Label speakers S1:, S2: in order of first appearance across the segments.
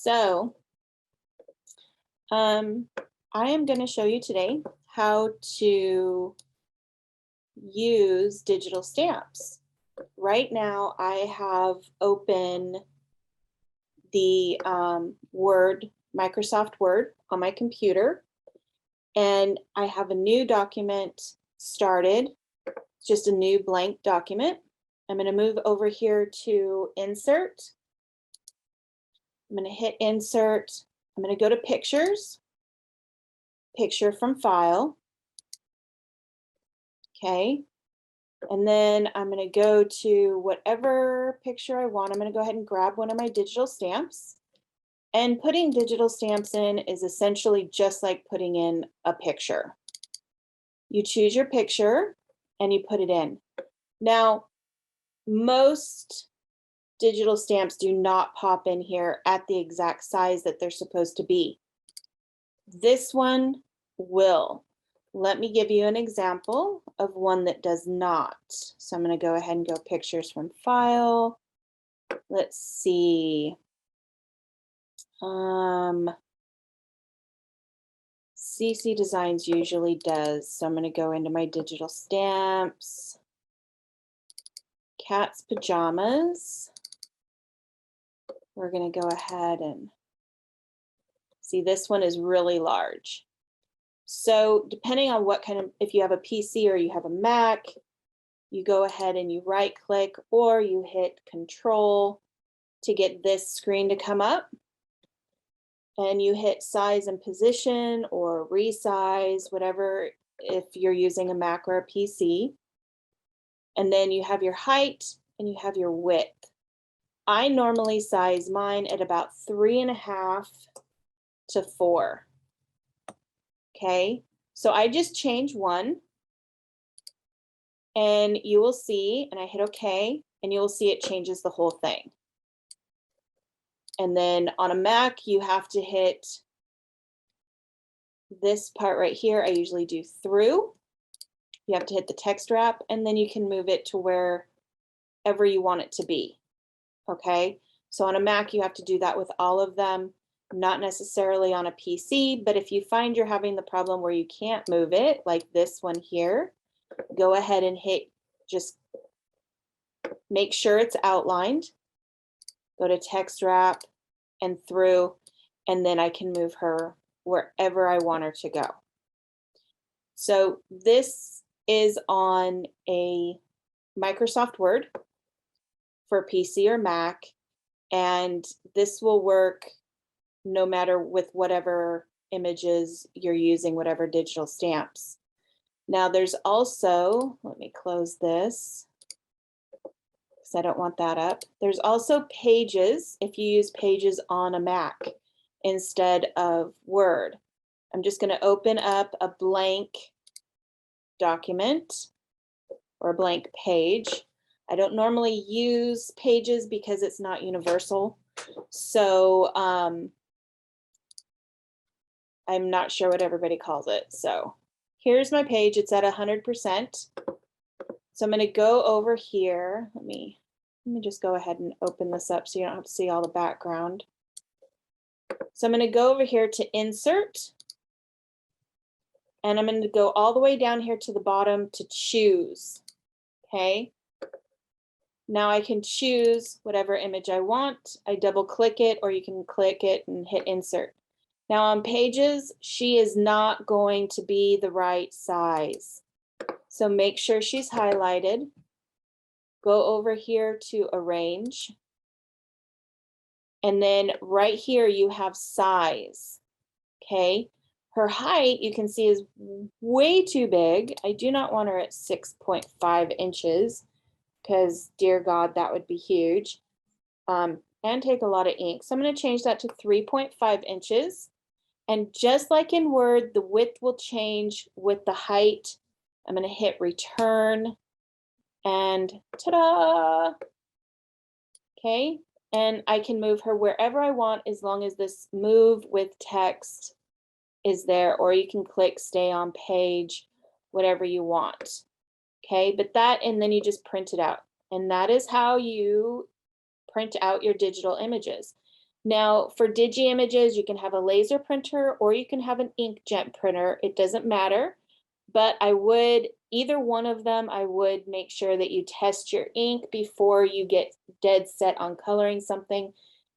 S1: So I am going to show you today how to use digital stamps. Right now I have open the Microsoft Word on my computer, and I have a new document started, just a new blank document. I'm going to move over here to Insert. I'm going to hit Insert. I'm going to go to Pictures, Picture from File. Okay. And then I'm going to go to whatever picture I want. I'm going to go ahead and grab one of my digital stamps. And putting digital stamps in is essentially just like putting in a picture. You choose your picture and you put it in. Now, most digital stamps do not pop in here at the exact size that they're supposed to be. This one will. Let me give you an example of one that does not. So I'm going to go ahead and go Pictures from File. Let's see. CC Designs usually does. So I'm going to go into my digital stamps. Cat's Pajamas. We're going to go ahead and see, this one is really large. So depending on what kind of, if you have a PC or you have a Mac, you go ahead and you right click or you hit Control to get this screen to come up. And you hit Size and Position or Resize, whatever, if you're using a Mac or a PC. And then you have your height and you have your width. I normally size mine at about 3.5 to 4. Okay, so I just change one and you will see, and I hit OK, and you will see it changes the whole thing. And then on a Mac, you have to hit this part right here. I usually do through. You have to hit the text wrap, and then you can move it to wherever you want it to be. Okay, so on a Mac, you have to do that with all of them, not necessarily on a PC, but if you find you're having the problem where you can't move it, like this one here, go ahead and hit, just make sure it's outlined. Go to text wrap and through, and then I can move her wherever I want her to go. So this is on a Microsoft Word for PC or Mac, and this will work no matter with whatever images you're using, whatever digital stamps. Now there's also, let me close this, because I don't want that up. There's also Pages if you use Pages on a Mac instead of Word. I'm just going to open up a blank document or a blank page. I don't normally use Pages because it's not universal. So I'm not sure what everybody calls it. So here's my page. It's at 100%. So I'm going to go over here. Let me just go ahead and open this up so you don't have to see all the background. So I'm going to go over here to Insert. And I'm going to go all the way down here to the bottom to Choose. Okay. Now I can choose whatever image I want. I double click it, or you can click it and hit Insert. Now on Pages, she is not going to be the right size. So make sure she's highlighted. Go over here to Arrange. And then right here you have Size. Okay. Her height, you can see, is way too big. I do not want her at 6.5 inches because, dear God, that would be huge. And take a lot of ink. So I'm going to change that to 3.5 inches. And just like in Word, the width will change with the height. I'm going to hit Return, and ta-da! Okay, and I can move her wherever I want as long as this Move with Text is there, or you can click Stay on Page, whatever you want. Okay, but that, and then you just print it out. And that is how you print out your digital images. Now, for digi images, you can have a laser printer or you can have an inkjet printer. It doesn't matter, but I would, either one of them, I would make sure that you test your ink before you get dead set on coloring something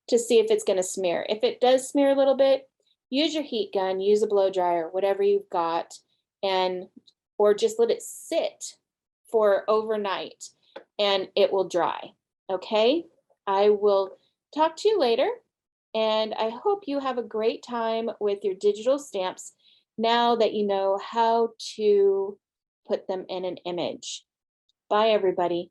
S1: to see if it's going to smear. If it does smear a little bit, use your heat gun, use a blow dryer, whatever you've got, and or just let it sit for overnight and it will dry. Okay? I will talk to you later, and I hope you have a great time with your digital stamps now that you know how to put them in an image. Bye, everybody.